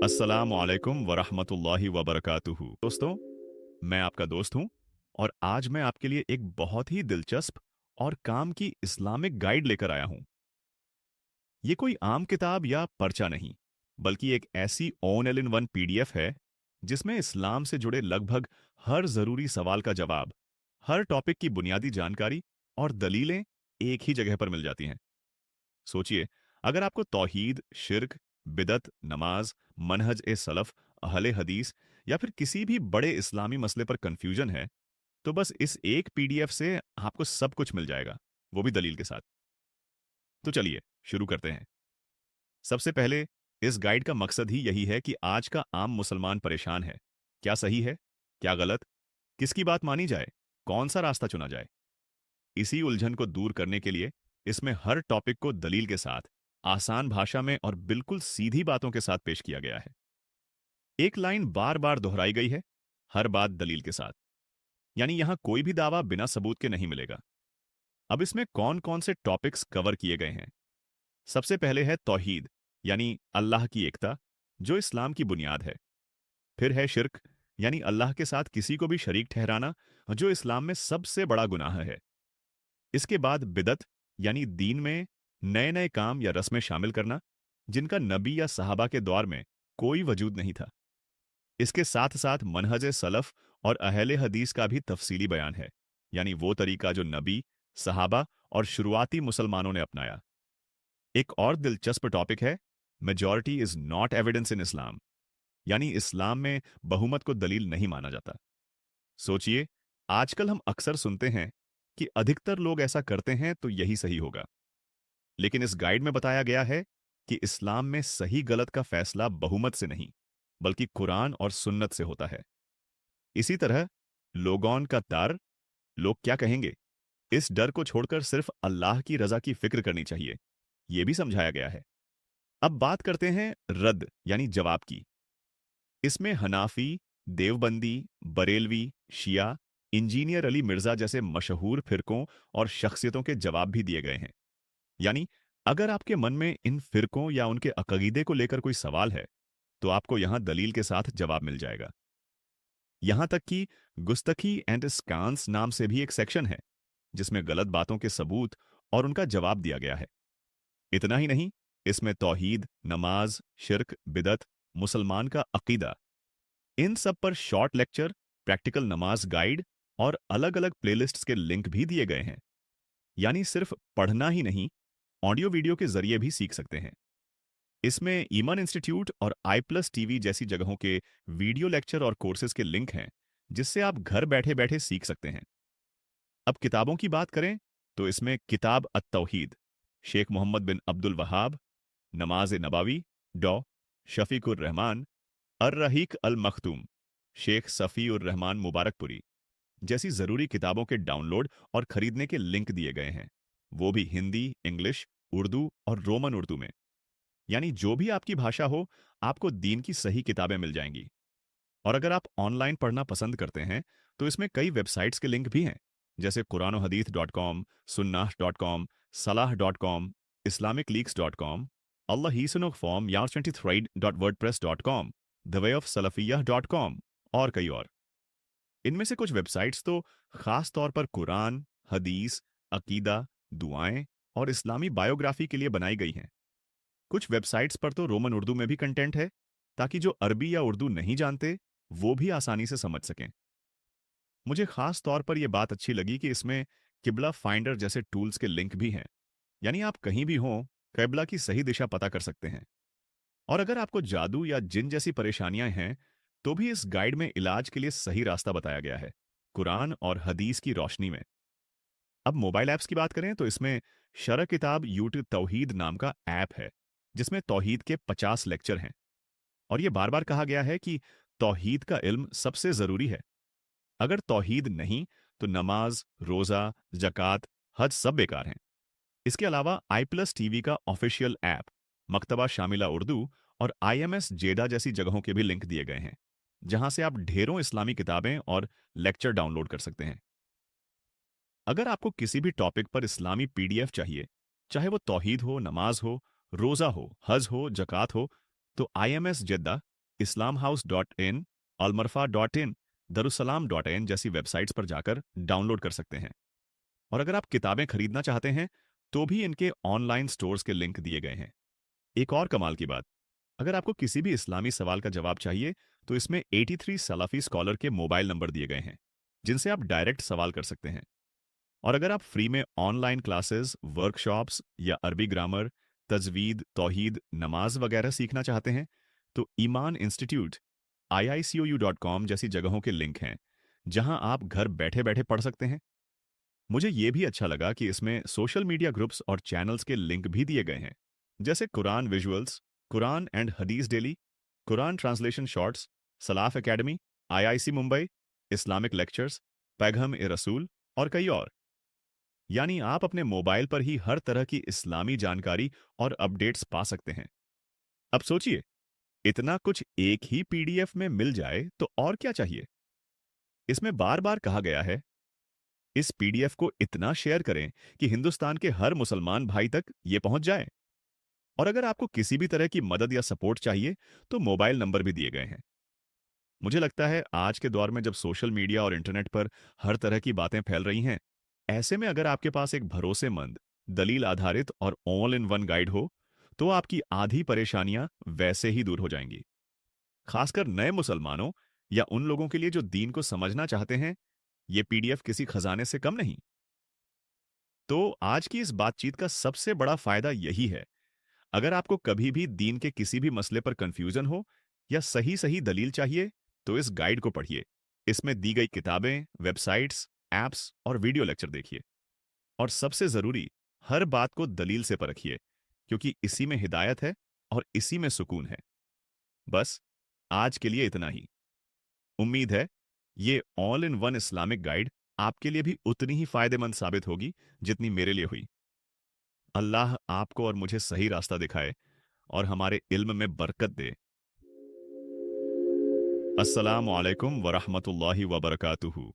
अस्सलामु अलैकुम वरहमतुल्लाहि वबरकातुहू। दोस्तों, मैं आपका दोस्त हूं और आज मैं आपके लिए एक बहुत ही दिलचस्प और काम की इस्लामिक गाइड लेकर आया हूं। ये कोई आम किताब या पर्चा नहीं, बल्कि एक ऐसी ऑल इन वन पीडीएफ है जिसमें इस्लाम से जुड़े लगभग हर जरूरी सवाल का जवाब, हर टॉपिक की बुनियादी जानकारी और दलीलें एक ही जगह पर मिल जाती हैं। सोचिए, अगर आपको तौहीद, शिर्क, बिदत, नमाज, मनहज ए सलफ, अहले हदीस या फिर किसी भी बड़े इस्लामी मसले पर कंफ्यूजन है, तो बस इस एक पीडीएफ से आपको सब कुछ मिल जाएगा, वो भी दलील के साथ। तो चलिए शुरू करते हैं। सबसे पहले, इस गाइड का मकसद ही यही है कि आज का आम मुसलमान परेशान है। क्या सही है, क्या गलत, किसकी बात मानी जाए, कौन सा रास्ता चुना जाए। इसी उलझन को दूर करने के लिए इसमें हर टॉपिक को दलील के साथ, आसान भाषा में और बिल्कुल सीधी बातों के साथ पेश किया गया है। एक लाइन बार बार दोहराई गई है, हर बात दलील के साथ। यानी यहां कोई भी दावा बिना सबूत के नहीं मिलेगा। अब इसमें कौन कौन से टॉपिक्स कवर किए गए हैं। सबसे पहले है तौहीद, यानी अल्लाह की एकता, जो इस्लाम की बुनियाद है। फिर है शिर्क, यानी अल्लाह के साथ किसी को भी शरीक ठहराना, जो इस्लाम में सबसे बड़ा गुनाह है। इसके बाद बिदत, यानी दीन में नए नए काम या रस्में शामिल करना, जिनका नबी या सहाबा के दौर में कोई वजूद नहीं था। इसके साथ साथ मनहज सलफ और अहले हदीस का भी तफसीली बयान है, यानी वो तरीका जो नबी, सहाबा और शुरुआती मुसलमानों ने अपनाया। एक और दिलचस्प टॉपिक है majority is not evidence in Islam, यानी इस्लाम में बहुमत को दलील नहीं माना जाता। सोचिए, आजकल हम अक्सर सुनते हैं कि अधिकतर लोग ऐसा करते हैं तो यही सही होगा। लेकिन इस गाइड में बताया गया है कि इस्लाम में सही गलत का फैसला बहुमत से नहीं, बल्कि कुरान और सुन्नत से होता है। इसी तरह लोगों का डर, लोग क्या कहेंगे, इस डर को छोड़कर सिर्फ अल्लाह की रजा की फिक्र करनी चाहिए, यह भी समझाया गया है। अब बात करते हैं रद्द, यानी जवाब की। इसमें हनाफी, देवबंदी, बरेलवी, शिया, इंजीनियर अली मिर्जा जैसे मशहूर फिरकों और शख्सियतों के जवाब भी दिए गए हैं। यानी अगर आपके मन में इन फिरकों या उनके अकीदे को लेकर कोई सवाल है, तो आपको यहां दलील के साथ जवाब मिल जाएगा। यहां तक कि गुस्तखी एंड स्कांस नाम से भी एक सेक्शन है, जिसमें गलत बातों के सबूत और उनका जवाब दिया गया है। इतना ही नहीं, इसमें तौहीद, नमाज, शिर्क, बिदत, मुसलमान का अकीदा, इन सब पर शॉर्ट लेक्चर, प्रैक्टिकल नमाज गाइड और अलग अलग प्लेलिस्ट्स के लिंक भी दिए गए हैं। यानी सिर्फ पढ़ना ही नहीं, ऑडियो वीडियो के जरिए भी सीख सकते हैं। इसमें ईमान इंस्टीट्यूट और आई प्लस टीवी जैसी जगहों के वीडियो लेक्चर और कोर्सेज के लिंक हैं, जिससे आप घर बैठे बैठे सीख सकते हैं। अब किताबों की बात करें तो इसमें किताब अत-तौहीद, शेख मोहम्मद बिन अब्दुल वहाब, नमाज नबावी, डॉ शफीकुर रहमान, अर रहीक अल मखतूम, शेख सफ़ी उर रहमान मुबारकपुरी जैसी जरूरी किताबों के डाउनलोड और खरीदने के लिंक दिए गए हैं, वो भी हिंदी, इंग्लिश, उर्दू और रोमन उर्दू में। यानी जो भी आपकी भाषा हो, आपको दीन की सही किताबें मिल जाएंगी। और अगर आप ऑनलाइन पढ़ना पसंद करते हैं, तो इसमें कई वेबसाइट्स के लिंक भी हैं, जैसे कुरानोहदीथ.com, sunnah.com, salah.com, islamicleaks.com, allahhisanokform, yar23.wordpress.com, thewayofsalafiyah.com और कई और। इनमें से कुछ वेबसाइट्स तो खास तौर पर कुरान, हदीस, अकीदा, दुआएं और इस्लामी बायोग्राफी के लिए बनाई गई हैं। कुछ वेबसाइट्स पर तो रोमन उर्दू में भी कंटेंट है, ताकि जो अरबी या उर्दू नहीं जानते, वो भी आसानी से समझ सकें। मुझे खास तौर पर यह बात अच्छी लगी कि इसमें किबला फाइंडर जैसे टूल्स के लिंक भी हैं। यानी आप कहीं भी हों, किबला की सही दिशा पता कर सकते हैं। और अगर आपको जादू या जिन जैसी परेशानियां हैं, तो भी इस गाइड में इलाज के लिए सही रास्ता बताया गया है, कुरान और हदीस की रोशनी में। अब मोबाइल ऐप्स की बात करें तो इसमें शरह किताब यूट्यूब तौहीद नाम का ऐप है, जिसमें तौहीद के 50 लेक्चर हैं। और ये बार बार कहा गया है कि तौहीद का इल्म सबसे जरूरी है। अगर तौहीद नहीं, तो नमाज, रोजा, जक़ात, हज सब बेकार हैं। इसके अलावा आई प्लस टीवी का ऑफिशियल ऐप, मकतबा शामिला उर्दू और IMS जेडा जैसी जगहों के भी लिंक दिए गए हैं, जहां से आप ढेरों इस्लामी किताबें और लेक्चर डाउनलोड कर सकते हैं। अगर आपको किसी भी टॉपिक पर इस्लामी PDF चाहिए, चाहे वो तौहीद हो, नमाज हो, रोजा हो, हज हो, जक़ात हो, तो IMS जेद्दा islamhouse.in, almarfa.in, darussalam.in जैसी वेबसाइट्स पर जाकर डाउनलोड कर सकते हैं। और अगर आप किताबें खरीदना चाहते हैं, तो भी इनके ऑनलाइन स्टोर्स के लिंक दिए गए हैं। एक और कमाल की बात, अगर आपको किसी भी इस्लामी सवाल का जवाब चाहिए, तो इसमें 83 सलाफी स्कॉलर के मोबाइल नंबर दिए गए हैं, जिनसे आप डायरेक्ट सवाल कर सकते हैं। और अगर आप फ्री में ऑनलाइन क्लासेस, वर्कशॉप्स या अरबी ग्रामर, तजवीद, तौहीद, नमाज वगैरह सीखना चाहते हैं, तो ईमान इंस्टीट्यूट, iicou.com जैसी जगहों के लिंक हैं, जहां आप घर बैठे बैठे पढ़ सकते हैं। मुझे ये भी अच्छा लगा कि इसमें सोशल मीडिया ग्रुप्स और चैनल्स के लिंक भी दिए गए हैं, जैसे Quran visuals, Quran and Hadith daily, Quran translation shorts, Salaf academy, IIC Mumbai, Islamic lectures, Paigam e Rasool और कई और। यानी आप अपने मोबाइल पर ही हर तरह की इस्लामी जानकारी और अपडेट्स पा सकते हैं। अब सोचिए, इतना कुछ एक ही पीडीएफ में मिल जाए तो और क्या चाहिए। इसमें बार बार कहा गया है, इस पीडीएफ को इतना शेयर करें कि हिंदुस्तान के हर मुसलमान भाई तक ये पहुंच जाए। और अगर आपको किसी भी तरह की मदद या सपोर्ट चाहिए, तो मोबाइल नंबर भी दिए गए हैं। मुझे लगता है आज के दौर में जब सोशल मीडिया और इंटरनेट पर हर तरह की बातें फैल रही हैं, ऐसे में अगर आपके पास एक भरोसेमंद, दलील आधारित और ऑल इन वन गाइड हो, तो आपकी आधी परेशानियां वैसे ही दूर हो जाएंगी। खासकर नए मुसलमानों या उन लोगों के लिए जो दीन को समझना चाहते हैं, ये पीडीएफ किसी खजाने से कम नहीं। तो आज की इस बातचीत का सबसे बड़ा फायदा यही है, अगर आपको कभी भी दीन के किसी भी मसले पर कंफ्यूजन हो या सही सही दलील चाहिए, तो इस गाइड को पढ़िए। इसमें दी गई किताबें, वेबसाइट्स, एप्स और वीडियो लेक्चर देखिए। और सबसे जरूरी, हर बात को दलील से परखिए, क्योंकि इसी में हिदायत है और इसी में सुकून है। बस आज के लिए इतना ही। उम्मीद है ये all in one Islamic guide आपके लिए भी उतनी ही फायदेमंद साबित होगी जितनी मेरे लिए हुई। अल्लाह आपको और मुझे सही रास्ता दिखाए और हमारे इल्म में बरकत दे। अस्सलामु अलैकुम वरहमतुल्लाहि वबरकातुहू।